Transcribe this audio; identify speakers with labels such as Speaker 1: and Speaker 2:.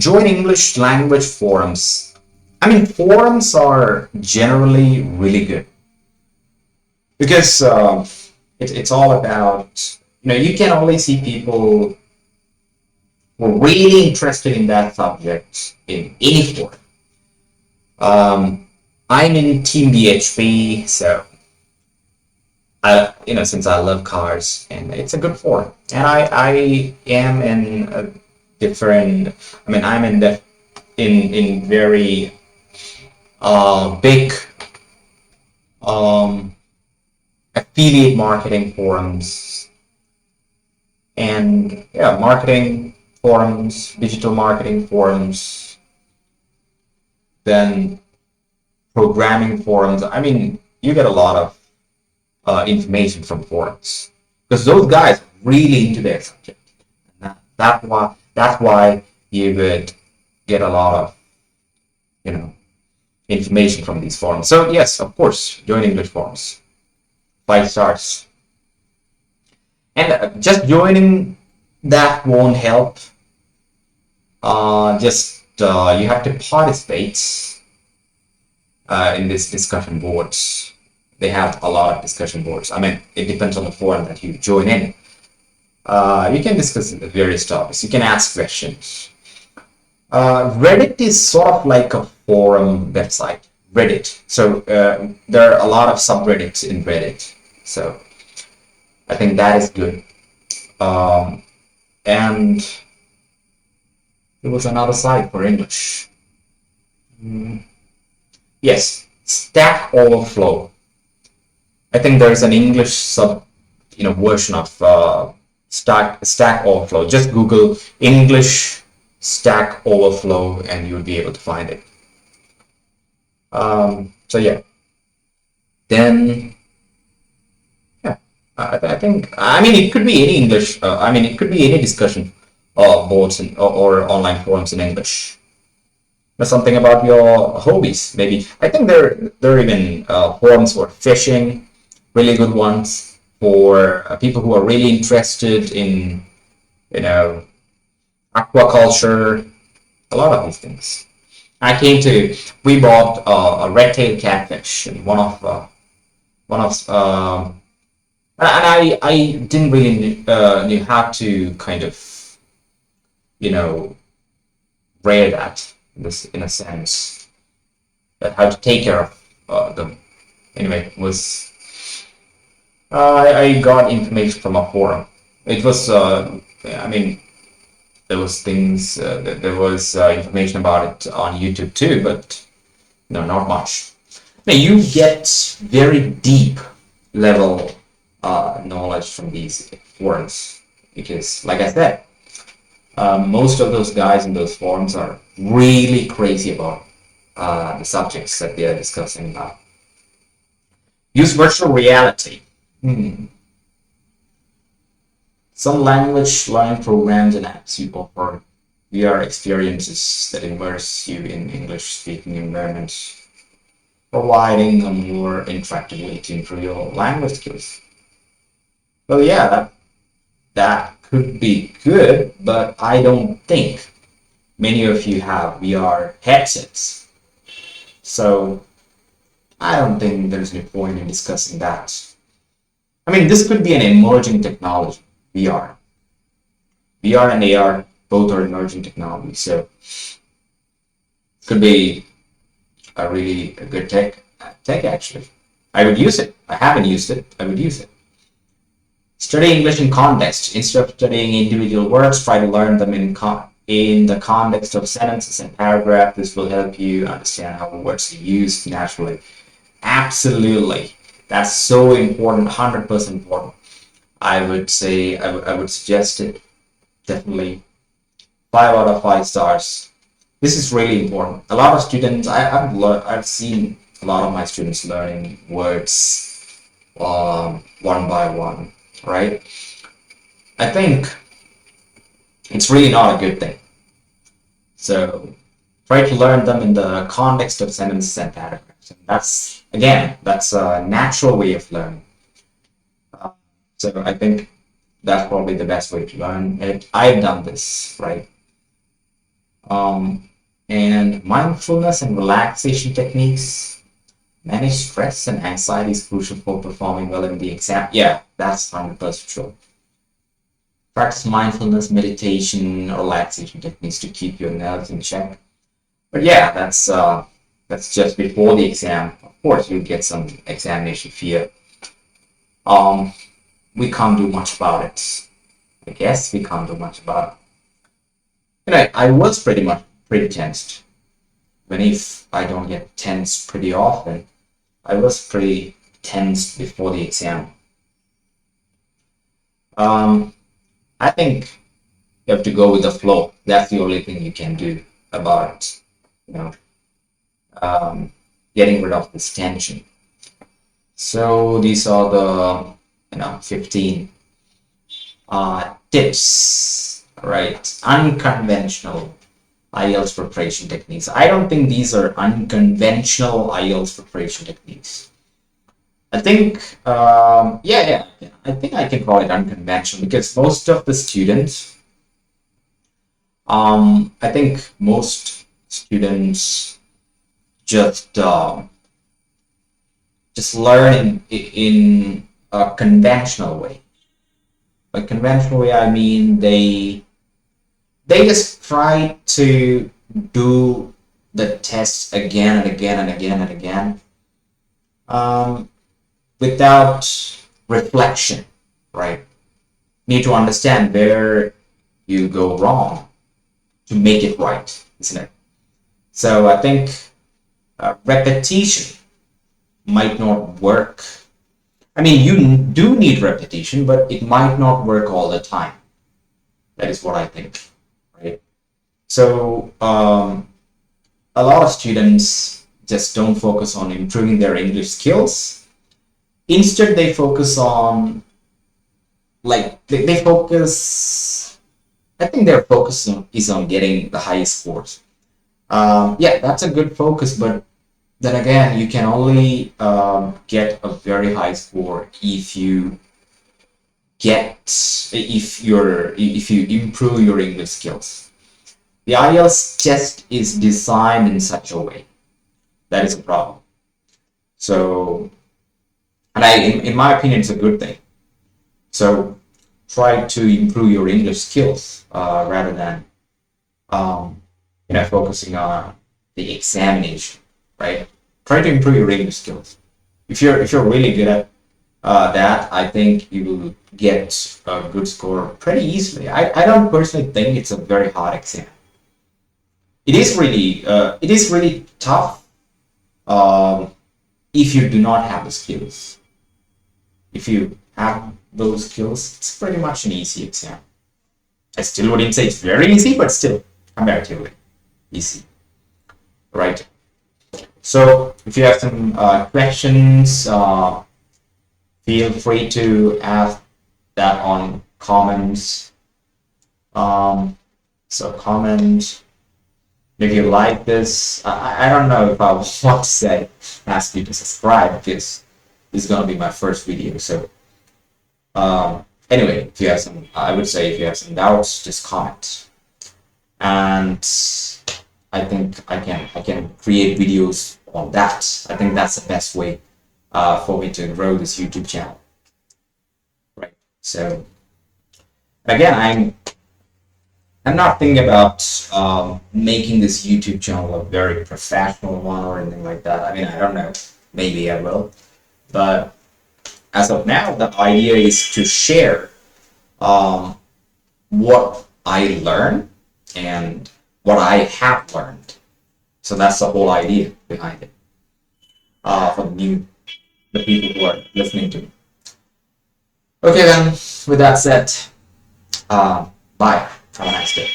Speaker 1: join English language forums. I mean, forums are generally really good because it's all about, you can only see people who are really interested in that subject in any forum. I'm in Team BHP, so since I love cars, and it's a good forum. And I am in a different. I mean, I'm in the in very big affiliate marketing forums, and yeah, marketing forums, digital marketing forums, then programming forums. I mean, you get a lot of information from forums because those guys are really into their subject. And that's why you would get a lot of information from these forums. So yes, of course, join English forums, 5 stars. And just joining that won't help. You have to participate in these discussion boards. They have a lot of discussion boards. I mean, it depends on the forum that you join in. You can discuss various topics. You can ask questions. Reddit is sort of like a forum website. Reddit. So there are a lot of subreddits in Reddit. So I think that is good. And there was another site for English. Yes, Stack Overflow. I think there's an English version of Stack Overflow. Just Google English Stack Overflow and you'll be able to find it. So yeah. Then yeah, I think it could be any English. It could be any discussion boards or online forums in English. Something about your hobbies, maybe. I think there are even forums for fishing, really good ones for people who are really interested in, aquaculture, a lot of these things. We bought a red-tailed catfish in and I didn't really knew how to kind of, rear that in a sense, that how to take care of them. Anyway, I got information from a forum. It was, there was things, there was information about it on YouTube too, but not much. Now you get very deep level knowledge from these forums because, like I said, most of those guys in those forums are really crazy about the subjects that they are discussing about. Use virtual reality. Some language learning programs and apps you offer VR experiences that immerse you in English-speaking environments, providing a more interactive way to improve your language skills. Well, yeah, that could be good, but I don't think many of you have VR headsets. So I don't think there's any point in discussing that. This could be an emerging technology, VR. VR and AR both are emerging technology, so it could be a really good tech actually. I would use it. I haven't used it. I would use it. Study English in context. Instead of studying individual words, try to learn them in the context of sentences and paragraphs. This will help you understand how words are used naturally. Absolutely. That's so important, 100% important. I would say, I would suggest it, definitely. 5 out of 5 stars. This is really important. A lot of students, I've seen a lot of my students learning words one by one, right? I think it's really not a good thing. So try to learn them in the context of sentences and paragraphs. And that's a natural way of learning. So I think that's probably the best way to learn it. I've done this, right? Um, and mindfulness and relaxation techniques. Manage stress and anxiety is crucial for performing well in the exam. Yeah, that's 100% true. Practice mindfulness, meditation, relaxation techniques to keep your nerves in check. But yeah, that's just before the exam. Of course, you'll get some examination fear. Um, we can't do much about it. I guess we can't do much about it. And I was pretty tensed. Even if I don't get tense pretty often, I was pretty tense before the exam. Um, I think you have to go with the flow. That's the only thing you can do about, you know, um, getting rid of this tension. So these are the, 15 tips, right? Unconventional IELTS preparation techniques. I don't think these are unconventional IELTS preparation techniques. I think, yeah, I think I can call it unconventional because most of the students, I think most students just just learn in a conventional way. By conventional way, I mean they just try to do the test again and again and again and again, um, without reflection, right? Need to understand where you go wrong to make it right, isn't it? So I think repetition might not work. I mean, you do need repetition, but it might not work all the time. That is what I think, right? So a lot of students just don't focus on improving their English skills. Instead, they focus on they focus. I think their focus is on getting the highest scores. Yeah, that's a good focus, but then again, you can only get a very high score if you improve your English skills. The IELTS test is designed in such a way that is a problem. So, and in my opinion, it's a good thing. So, try to improve your English skills rather than focusing on the examination, right? Try to improve your English skills. If you're really good at that, I think you will get a good score pretty easily. I don't personally think it's a very hard exam. It is really tough um, if you do not have the skills. If you have those skills, it's pretty much an easy exam. I still wouldn't say it's very easy, but still comparatively easy, right? So if you have some questions, feel free to ask that on comments. So comment if you like this. I don't know if I want to say ask you to subscribe because this is gonna be my first video. So anyway, if you have some, I would say if you have some doubts, just comment. And I think I can create videos on that. I think that's the best way for me to grow this YouTube channel. Right. So again, I'm not thinking about making this YouTube channel a very professional one or anything like that. I mean, I don't know. Maybe I will. But as of now, the idea is to share what I learn and what I have learned. So that's the whole idea behind it for the people who are listening to me. Okay, then, with that said, bye. Have a nice day.